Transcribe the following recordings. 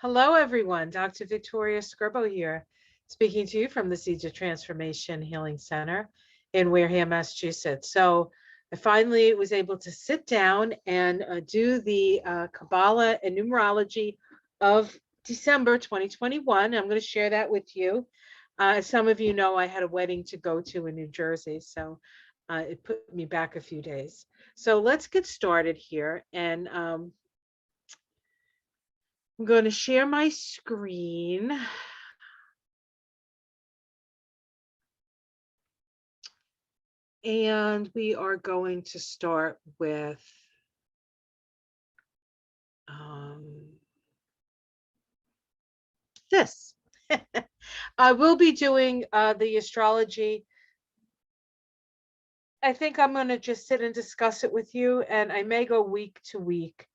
Hello, everyone. Dr. Victoria Scribo here, speaking to you from the Seeds of Transformation Healing Center in Wareham, Massachusetts. So I finally was able to sit down and do the Kabbalah and Numerology of December 2021. I'm going to share that with you. As some of you know, I had a wedding to go to in New Jersey, so it put me back a few days. So let's get started here. And I'm going to share my screen. And we are going to start with this. I will be doing the astrology. I think I'm going to just sit and discuss it with you, and I may go week to week.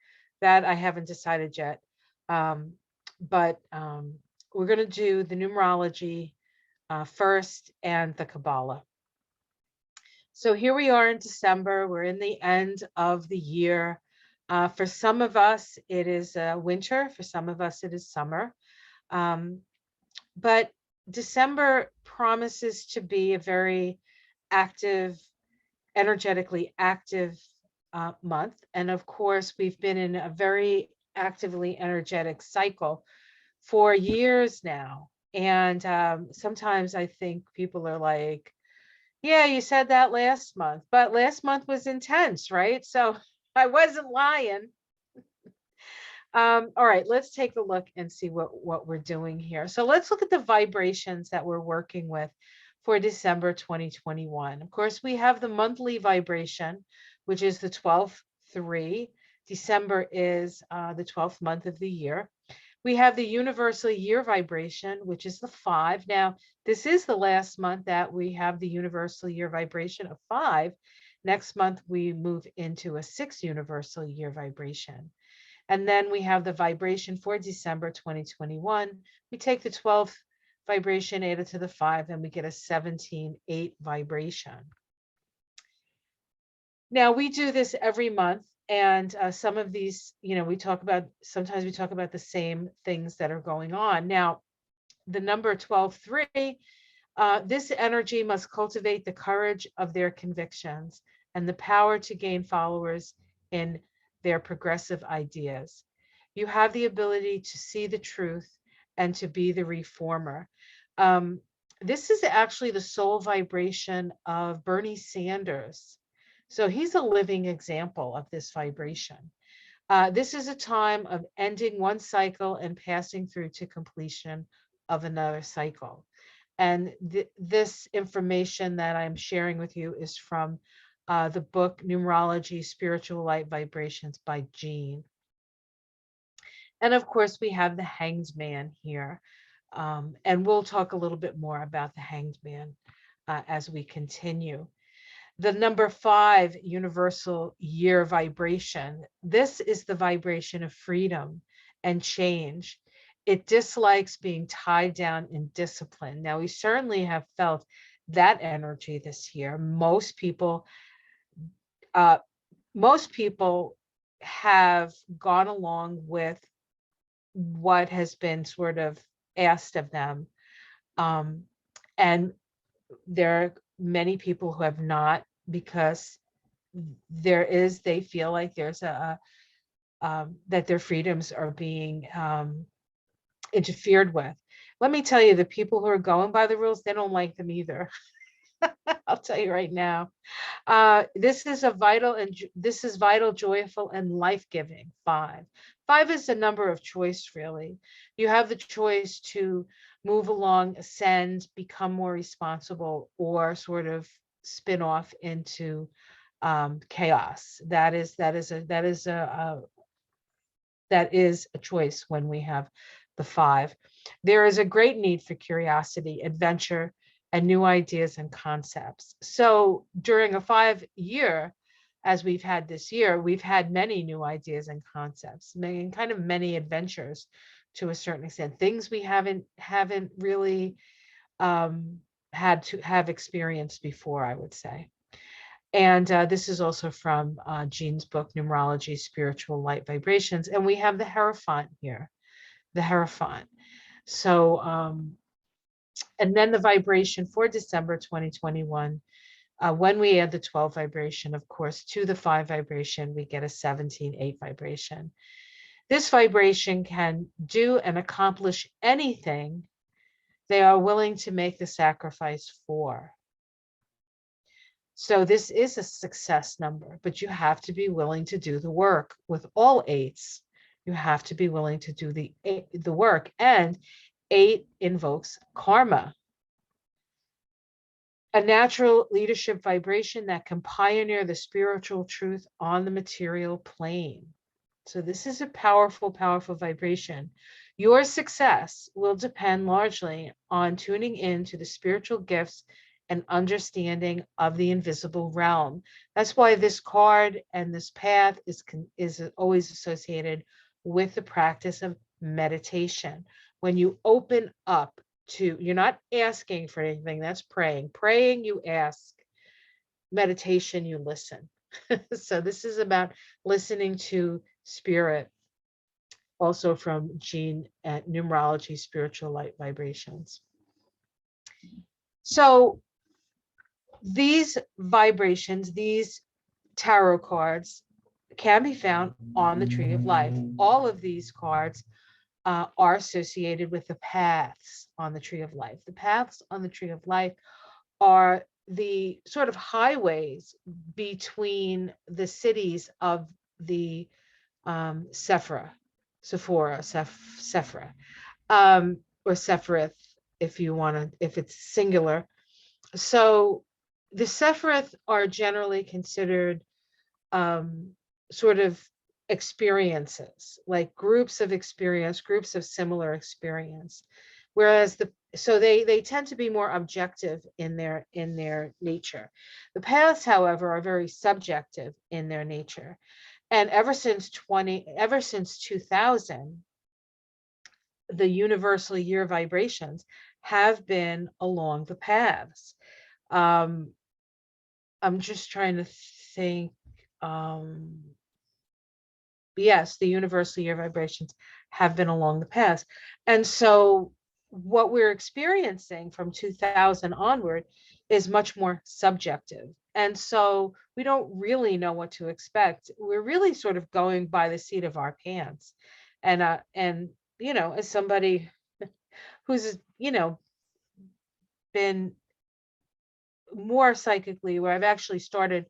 That I haven't decided yet. But we're going to do the numerology first and the Kabbalah. So here we are in December. We're in the end of the year. For some of us, it is winter. For some of us, it is summer. But December promises to be a very active, energetically active month. And of course, we've been in a very actively energetic cycle for years now. And sometimes I think people are like, yeah, you said that last month, but last month was intense, right? So I wasn't lying. All right, let's take a look and see what we're doing here. So let's look at the vibrations that we're working with for December 2021. Of course, we have the monthly vibration, which is the 12th 3. December is the 12th month of the year. We have the universal year vibration, which is the 5. Now, this is the last month that we have the universal year vibration of 5. Next month, we move into a 6 universal year vibration. And then we have the vibration for December 2021. We take the 12th vibration, add it to the 5, and we get a 17-8 vibration. Now, we do this every month. And some of these, sometimes we talk about the same things that are going on. Now, the number 12-3, this energy must cultivate the courage of their convictions and the power to gain followers in their progressive ideas. You have the ability to see the truth and to be the reformer. This is actually the soul vibration of Bernie Sanders. So he's a living example of this vibration. This is a time of ending one cycle and passing through to completion of another cycle. And this information that I'm sharing with you is from the book Numerology, Spiritual Light Vibrations by Jean. And of course, we have the Hanged Man here. And we'll talk a little bit more about the Hanged Man as we continue. The number 5 universal year vibration. This is the vibration of freedom and change. It dislikes being tied down in discipline. Now, we certainly have felt that energy this year. Most people have gone along with what has been sort of asked of them. And there are many people who have not, because they feel like there's that their freedoms are being interfered with. Let me tell you, the people who are going by the rules, they don't like them either. I'll tell you right now. This is vital, joyful, and life-giving. 5. 5 is a number of choice, really. You have the choice to move along, ascend, become more responsible, or sort of spin off into chaos. That is a choice when we have the 5. There is a great need for curiosity, adventure, and new ideas and concepts. So during a 5-year, as we've had this year, we've had many new ideas and concepts, many adventures to a certain extent, things we haven't really had to have experienced before, I would say. And this is also from Jean's book, Numerology, Spiritual Light Vibrations. And we have the Hierophant here. the Hierophant. So, and then the vibration for December 2021, when we add the 12 vibration, of course, to the 5 vibration, we get a 17-8 vibration. This vibration can do and accomplish anything they are willing to make the sacrifice for. So this is a success number, but you have to be willing to do the work. With all 8s, you have to be willing to do the work, and 8 invokes karma, a natural leadership vibration that can pioneer the spiritual truth on the material plane. So this is a powerful, powerful vibration. Your success will depend largely on tuning in to the spiritual gifts and understanding of the invisible realm. That's why this card and this path is always associated with the practice of meditation. When you open up to, you're not asking for anything, that's praying. Praying, you ask. Meditation, you listen. So this is about listening to spirit, also from Jean at Numerology, Spiritual Light Vibrations. So these vibrations, these tarot cards, can be found on the Tree of Life. All of these cards are associated with the paths on the Tree of Life. The paths on the Tree of Life are the sort of highways between the cities of the Sephra, or Sephiroth, if you want to, if it's singular. So the Sephiroth are generally considered sort of experiences, like groups of experience, groups of similar experience, whereas they tend to be more objective in their nature. The paths, however, are very subjective in their nature. And ever since 2000, the universal year vibrations have been along the paths. I'm just trying to think. Yes, the universal year vibrations have been along the paths. And so what we're experiencing from 2000 onward is much more subjective. And so we don't really know what to expect. We're really sort of going by the seat of our pants. And as somebody who's, been more psychically, where I've actually started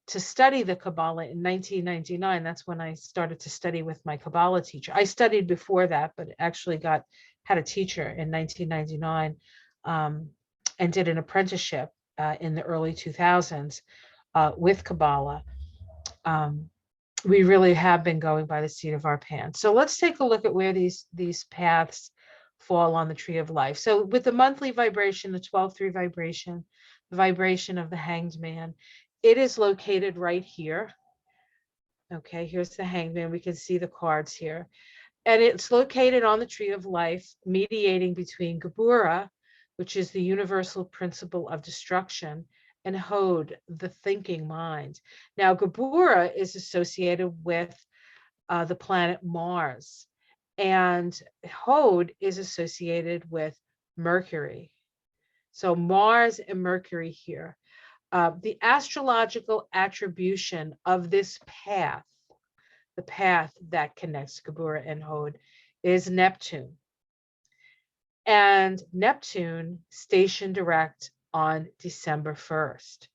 to study the Kabbalah in 1999. That's when I started to study with my Kabbalah teacher. I studied before that, but actually had a teacher in 1999, and did an apprenticeship in the early 2000s with Kabbalah. We really have been going by the seat of our pants. So let's take a look at where these paths fall on the Tree of Life. So with the monthly vibration, the 12-3 vibration, the vibration of the Hanged Man, it is located right here. Okay, here's the Hanged Man. We can see the cards here. And it's located on the Tree of Life, mediating between Geburah, which is the universal principle of destruction, and Hod, the thinking mind. Now, Geburah is associated with the planet Mars, and Hod is associated with Mercury. So Mars and Mercury here. The astrological attribution of this path, the path that connects Geburah and Hod, is Neptune. And Neptune stationed direct on December 1st.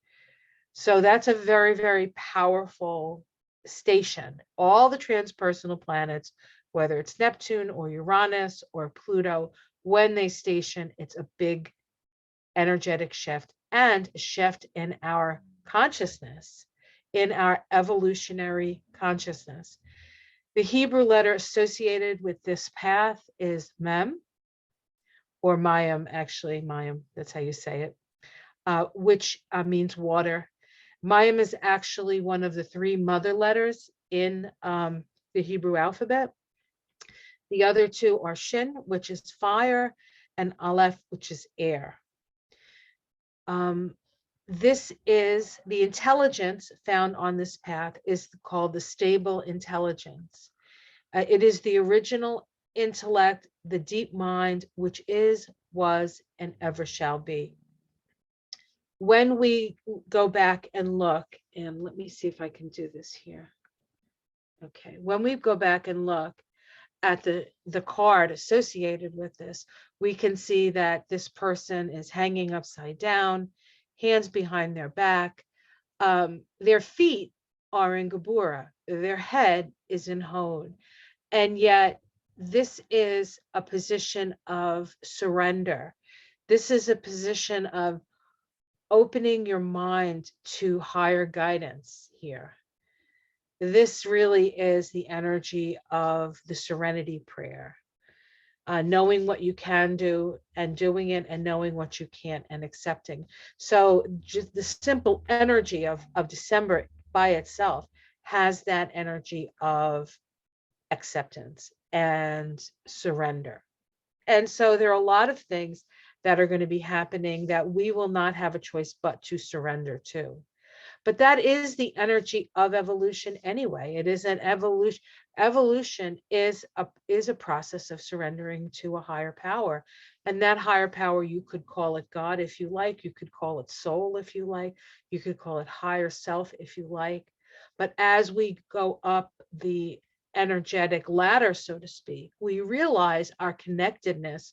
So that's a very, very powerful station. All the transpersonal planets, whether it's Neptune or Uranus or Pluto, when they station, it's a big energetic shift, and a shift in our consciousness, in our evolutionary consciousness. The Hebrew letter associated with this path is Mem, or Mayim, actually, Mayim, that's how you say it, which means water. Mayim is actually one of the 3 mother letters in the Hebrew alphabet. The other 2 are Shin, which is fire, and Aleph, which is air. This is the intelligence found on this path is called the stable intelligence. It is the original intellect, the deep mind, which is, was, and ever shall be. When we go back and look, and let me see if I can do this here. Okay, when we go back and look at the card associated with this, we can see that this person is hanging upside down, hands behind their back. Their feet are in Gebura, their head is in Hod. And yet, this is a position of surrender. This is a position of opening your mind to higher guidance here. This really is the energy of the serenity prayer. Knowing what you can do and doing it, and knowing what you can't and accepting. So just the simple energy of December by itself has that energy of acceptance and surrender. And so there are a lot of things that are going to be happening that we will not have a choice but to surrender to. But that is the energy of evolution anyway. It is an evolution. Evolution is a process of surrendering to a higher power. And that higher power, you could call it God if you like, you could call it soul if you like, you could call it higher self if you like. But as we go up the energetic ladder, so to speak, we realize our connectedness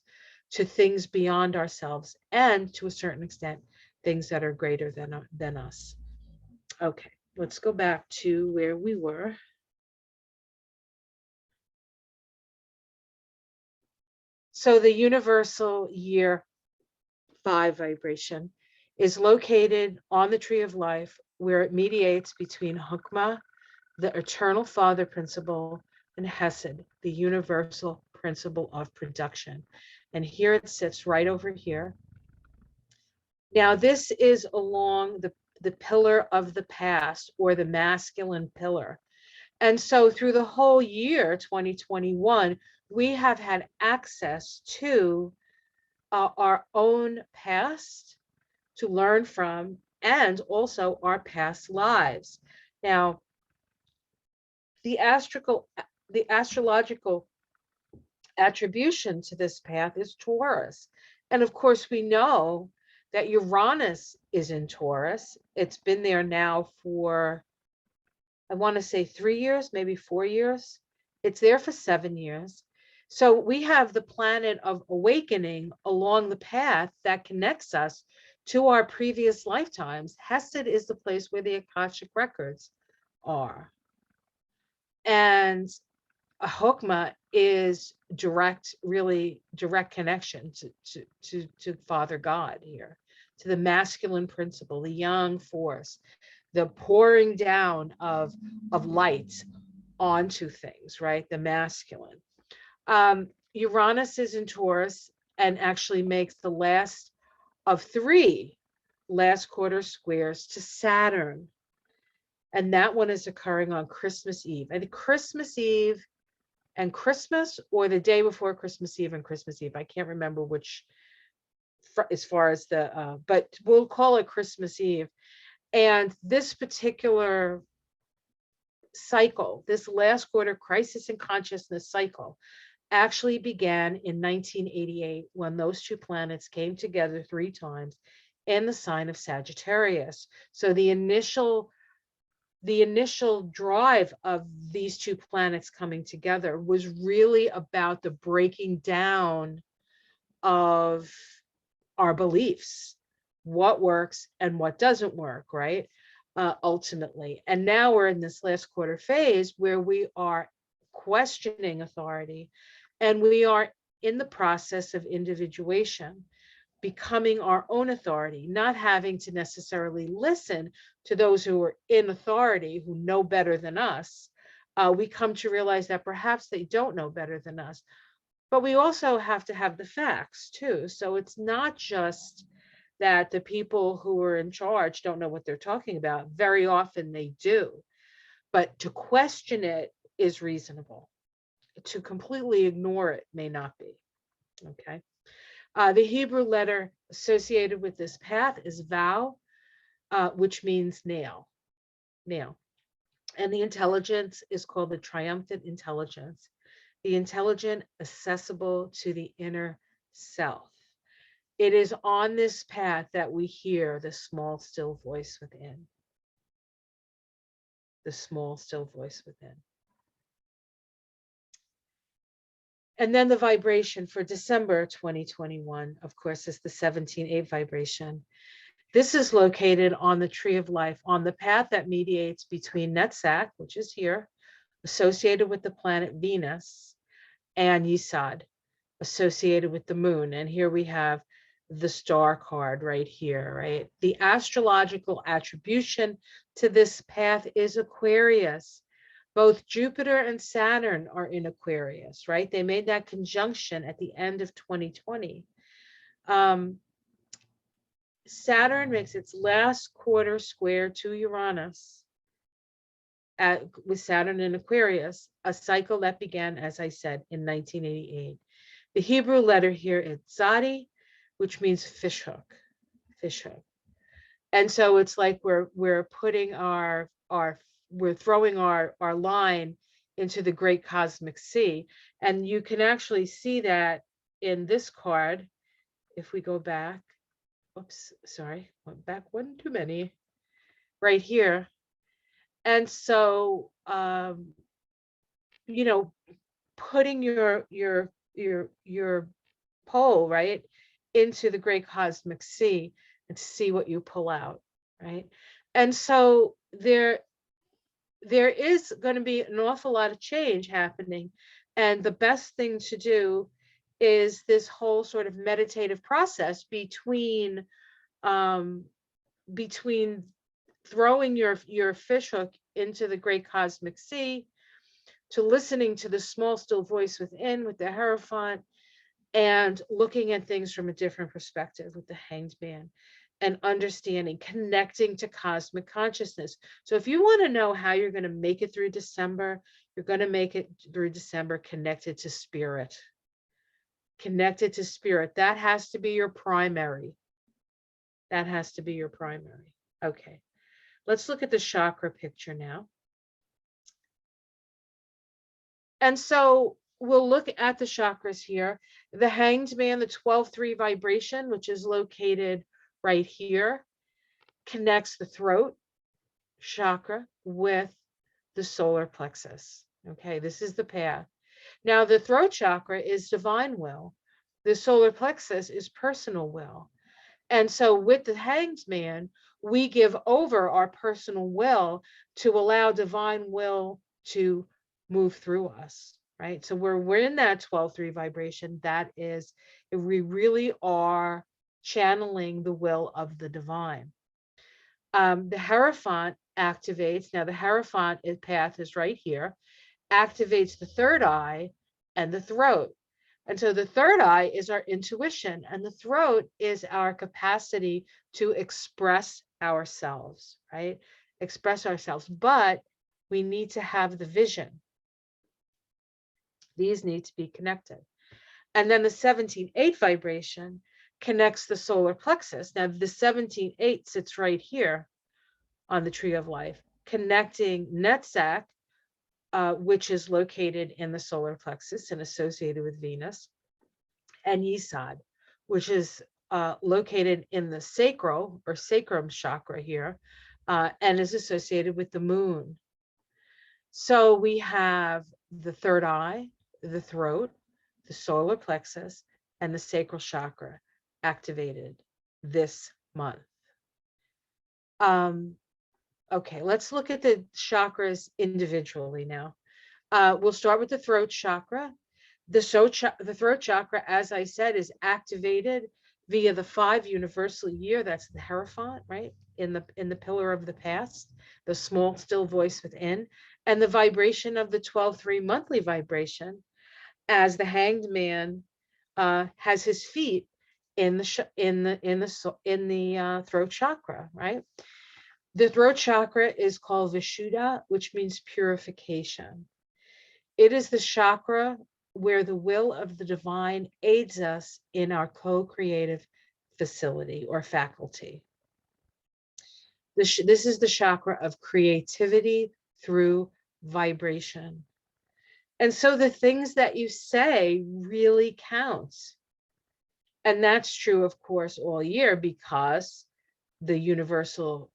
to things beyond ourselves, and to a certain extent, things that are greater than us. Okay, let's go back to where we were. So the universal year 5 vibration is located on the tree of life, where it mediates between Hukmah, the eternal father principle, and Hesed, the universal principle of production. And here it sits right over here. Now, this is along the pillar of the past, or the masculine pillar. And so through the whole year 2021, we have had access to our own past to learn from, and also our past lives. Now, the astrological attribution to this path is Taurus. And of course, we know that Uranus is in Taurus. It's been there now for, I want to say 3 years, maybe 4 years. It's there for 7 years. So we have the planet of awakening along the path that connects us to our previous lifetimes. Hesed is the place where the Akashic records are. And Hokmah is really direct connection to Father God here, to the masculine principle, the yang force, the pouring down of light onto things, right? The masculine. Uranus is in Taurus and actually makes the last of 3 last quarter squares to Saturn. And that one is occurring on Christmas Eve. And Christmas Eve and Christmas, or the day before Christmas Eve and Christmas Eve. I can't remember which, as far as the, but we'll call it Christmas Eve. And this particular cycle, this last quarter crisis in consciousness cycle, actually began in 1988, when those 2 planets came together 3 times in the sign of Sagittarius. So the initial drive of these 2 planets coming together was really about the breaking down of our beliefs, what works and what doesn't work, right? Ultimately. And now we're in this last quarter phase where we are questioning authority, and we are in the process of individuation, becoming our own authority, not having to necessarily listen to those who are in authority, who know better than us. We come to realize that perhaps they don't know better than us, but we also have to have the facts too. So it's not just that the people who are in charge don't know what they're talking about. Very often they do, but to question it is reasonable. To completely ignore it may not be. Okay. The Hebrew letter associated with this path is Vav, which means nail. And the intelligence is called the triumphant intelligence. the intelligent, accessible to the inner self. It is on this path that we hear the small, still voice within. The small, still voice within. And then the vibration for December 2021, of course, is the 17-8 vibration. This is located on the tree of life, on the path that mediates between Netzach, which is here, associated with the planet Venus, and Yesod, associated with the moon. And here we have the star card right here, right? The astrological attribution to this path is Aquarius. Both Jupiter and Saturn are in Aquarius, right? They made that conjunction at the end of 2020. Saturn makes its last quarter square to Uranus with Saturn in Aquarius, a cycle that began, as I said, in 1988. The Hebrew letter here is Tzadi, which means fishhook, fishhook. And so it's like we're putting we're throwing our line into the great cosmic sea. And you can actually see that in this card. If we go back, oops, sorry, went back one too many, right here. And so, you know, putting your pole, right, into the great cosmic sea and to see what you pull out, right? And so there is going to be an awful lot of change happening. And the best thing to do is this whole sort of meditative process between throwing your fishhook into the great cosmic sea, to listening to the small still voice within with the Hierophant, and looking at things from a different perspective with the Hanged Man, and understanding, connecting to cosmic consciousness. So if you want to know how you're going to make it through December, you're going to make it through December connected to spirit. Connected to spirit. That has to be your primary. That has to be your primary. Okay. Let's look at the chakra picture now. And so we'll look at the chakras here. The Hanged Man, the 12-3 vibration, which is located right here, connects the throat chakra with the solar plexus. Okay, this is the path. Now, the throat chakra is divine will. The solar plexus is personal will. And so with the Hanged Man, we give over our personal will to allow divine will to move through us, right? So we're in that 12-3 vibration. That is, if we really are channeling the will of the divine. The Hierophant activates, now the Hierophant path is right here, activates the third eye and the throat. And so the third eye is our intuition, and the throat is our capacity to express ourselves, right? Express ourselves, but we need to have the vision. These need to be connected. And then the 17-8 vibration connects the solar plexus. Now the 17-8 sits right here on the tree of life, connecting Netzach, which is located in the solar plexus and associated with Venus, and Yesod, which is located in the sacral or sacrum chakra here, and is associated with the moon. So we have the third eye, the throat, the solar plexus, and the sacral chakra activated this month. Okay, let's look at the chakras individually now. We'll start with the throat chakra. The throat chakra, as I said, is activated via the 5 universal year. That's the Hierophant, right? In the pillar of the past, the small still voice within, and the vibration of the 12-3 monthly vibration, as the Hanged Man has his feet in the throat chakra, right? The throat chakra is called Vishuddha, which means purification. It is the chakra where the will of the divine aids us in our co-creative facility or faculty. This is the chakra of creativity through vibration. And so the things that you say really count. And that's true, of course, all year, because the universal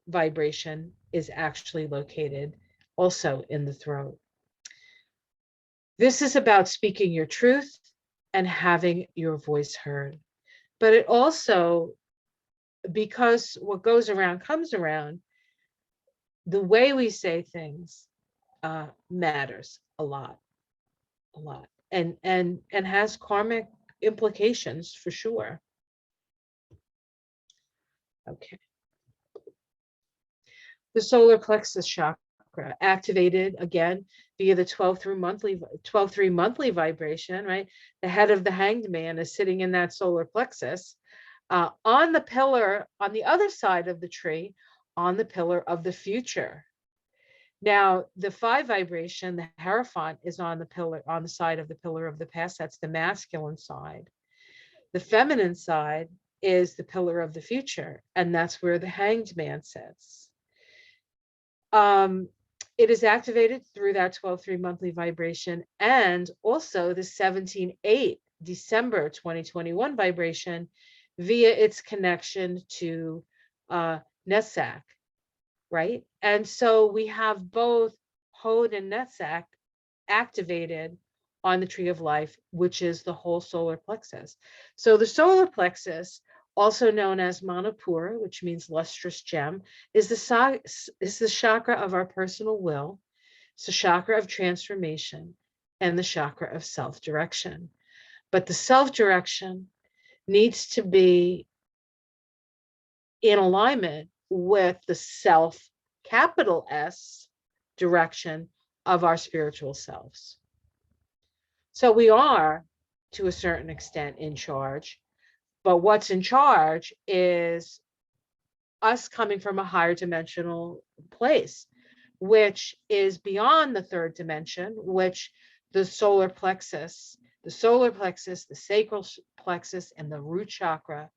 vibration is actually located also in the throat. This is about speaking your truth and having your voice heard. But it also, because what goes around comes around, the way we say things matters a lot, and has karmic implications for sure. Okay. The solar plexus chakra activated again via the 12-3 monthly vibration, right? The head of the hanged man is sitting in that solar plexus on the pillar on the other side of the tree, on the pillar of the future. Now, the 5 vibration, the Hierophant, is on the side of the pillar of the past. That's the masculine side. The feminine side is the pillar of the future, and that's where the hanged man sits. It is activated through that 12-3 monthly vibration, and also the 17-8 December 2021 vibration via its connection to Nesak, right? And so we have both Hod and Nesak activated on the tree of life, which is the whole solar plexus. So the solar plexus, also known as Manipura, which means lustrous gem, is the chakra of our personal will. It's the chakra of transformation and the chakra of self-direction. But the self-direction needs to be in alignment with the self, capital S, direction of our spiritual selves. So we are, to a certain extent, in charge, but what's in charge is us coming from a higher dimensional place, which is beyond the third dimension, which the solar plexus, the sacral plexus, and the root chakra,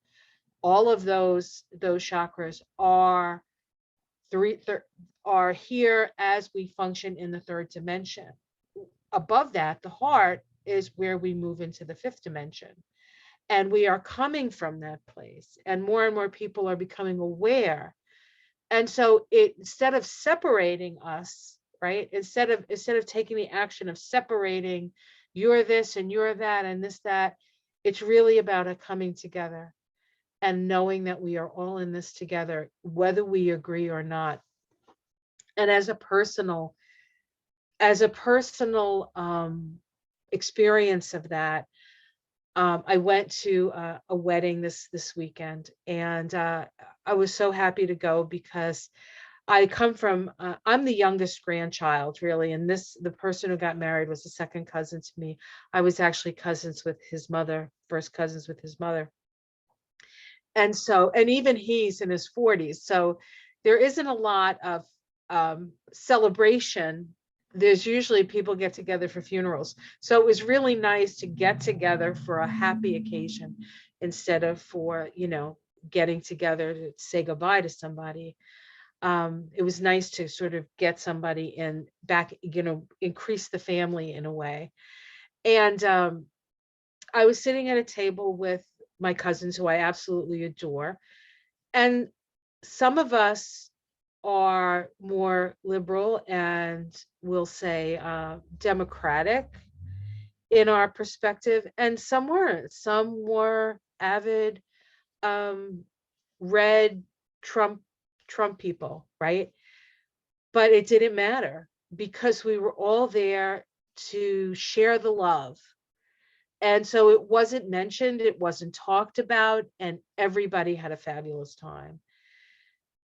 all of those chakras are here as we function in the third dimension. Above that, the heart is where we move into the fifth dimension. And we are coming from that place. And more people are becoming aware. And so instead of separating us, right? Instead of taking the action of separating, you're this and you're that and this, that, it's really about a coming together and knowing that we are all in this together, whether we agree or not. And as a personal experience of that, I went to a wedding this weekend, and I was so happy to go because I come from, I'm the youngest grandchild, really, and the person who got married was a second cousin to me. I was actually cousins with his mother, first cousins with his mother. And so, and even he's in his 40s, so there isn't a lot of celebration. There's usually people get together for funerals. So it was really nice to get together for a happy occasion instead of for, getting together to say goodbye to somebody. It was nice to sort of get somebody in back, increase the family in a way. And I was sitting at a table with my cousins who I absolutely adore. And some of us are more liberal and we'll say democratic in our perspective, and some weren't. Some were avid red Trump people, right? But it didn't matter because we were all there to share the love. And so it wasn't mentioned, it wasn't talked about, and everybody had a fabulous time.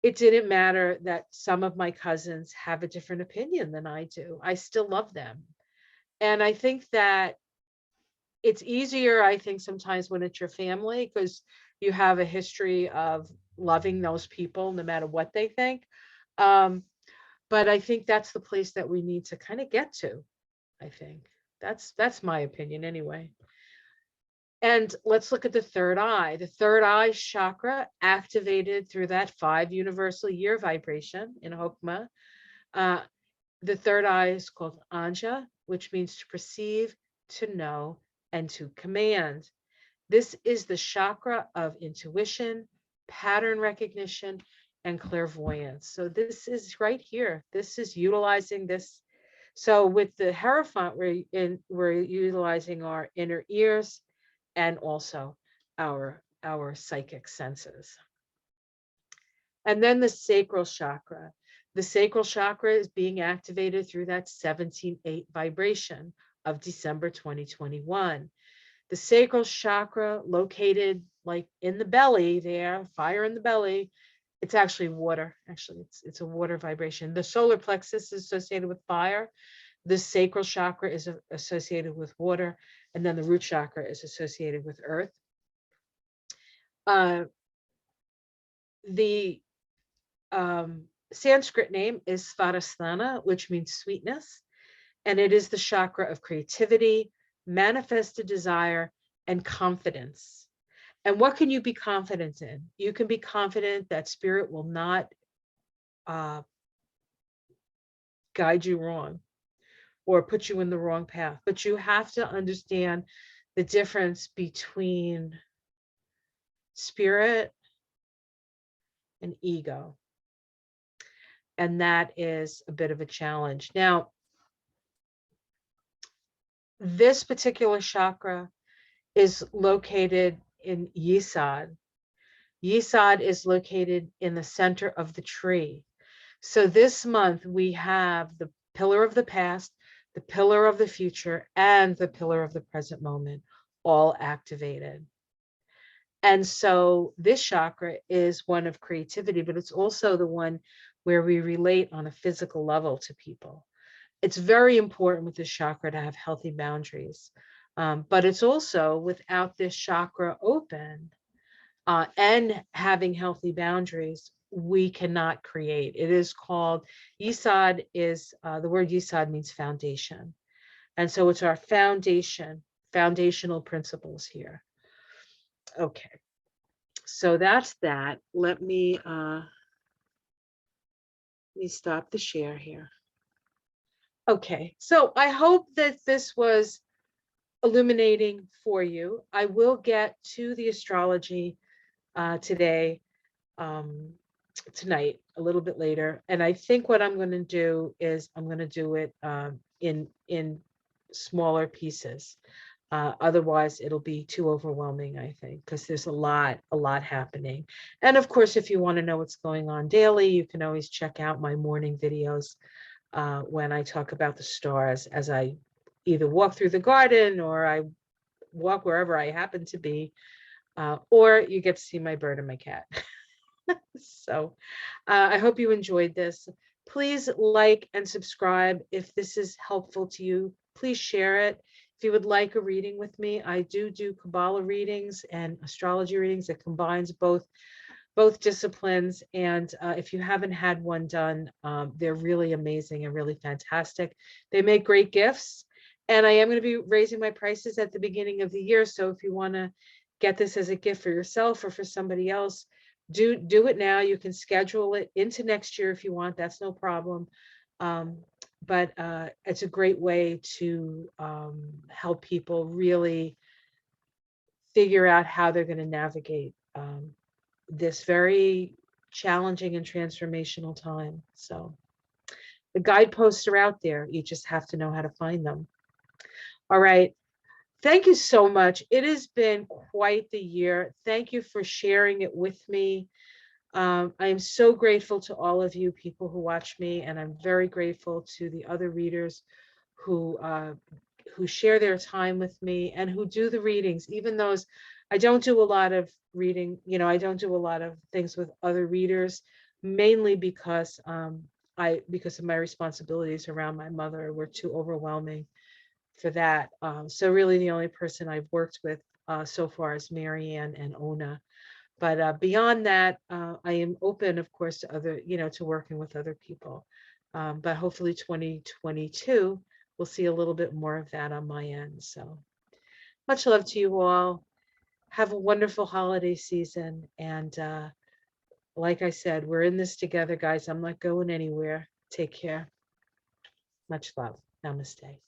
It didn't matter that some of my cousins have a different opinion than I do. I still love them. And I think that it's easier, I think, sometimes when it's your family, because you have a history of loving those people no matter what they think. But I think that's the place that we need to kind of get to. I think that's my opinion anyway. And let's look at the third eye. The third eye chakra activated through that 5 universal year vibration in Hokmah. The third eye is called Anja, which means to perceive, to know, and to command. This is the chakra of intuition, pattern recognition, and clairvoyance. So this is right here. This is utilizing this. So with the Hierophant, we're utilizing our inner ears and also our psychic senses. And then the sacral chakra. The sacral chakra is being activated through that 17-8 vibration of December 2021. The sacral chakra located like in the belly there, fire in the belly. It's actually water. Actually, it's a water vibration. The solar plexus is associated with fire. The sacral chakra is associated with water. And then the root chakra is associated with earth. The Sanskrit name is Svadhisthana, which means sweetness. And it is the chakra of creativity, manifested desire, and confidence. And what can you be confident in? You can be confident that spirit will not guide you wrong or put you in the wrong path. But you have to understand the difference between spirit and ego. And that is a bit of a challenge. Now, this particular chakra is located in Yesod. Yesod is located in the center of the tree. So this month we have the pillar of the past, the pillar of the future, and the pillar of the present moment all activated. And so this chakra is one of creativity, but it's also the one where we relate on a physical level to people. It's very important with this chakra to have healthy boundaries. But it's also without this chakra open and having healthy boundaries, we cannot create. It is called, Yesod is, the word Yesod means foundation. And so it's our foundational principles here. Okay, so that's that. Let me stop the share here. Okay, so I hope that this was illuminating for you. I will get to the astrology today, tonight, a little bit later. And I think what I'm going to do is I'm going to do it in smaller pieces. Otherwise, it'll be too overwhelming, I think, because there's a lot happening. And of course, if you want to know what's going on daily, you can always check out my morning videos when I talk about the stars as I either walk through the garden or I walk wherever I happen to be, or you get to see my bird and my cat. So I hope you enjoyed this. Please like and subscribe if this is helpful to you. Please share it. If you would like a reading with me, I do Kabbalah readings and astrology readings. It combines both disciplines. And if you haven't had one done, they're really amazing and really fantastic. They make great gifts. And I am going to be raising my prices at the beginning of the year. So if you want to get this as a gift for yourself or for somebody else, do it now. You can schedule it into next year if you want. That's no problem. But it's a great way to help people really figure out how they're going to navigate this very challenging and transformational time. So the guideposts are out there. You just have to know how to find them. All right. Thank you so much. It has been quite the year. Thank you for sharing it with me. I am so grateful to all of you people who watch me, and I'm very grateful to the other readers who share their time with me and who do the readings, even those I don't do a lot of reading. I don't do a lot of things with other readers, mainly because because of my responsibilities around my mother were too overwhelming for that. So really the only person I've worked with so far is Marianne and Ona. But beyond that, I am open, of course, to other, to working with other people. But hopefully 2022, we'll see a little bit more of that on my end. So much love to you all. Have a wonderful holiday season. And like I said, we're in this together, guys. I'm not going anywhere. Take care. Much love. Namaste.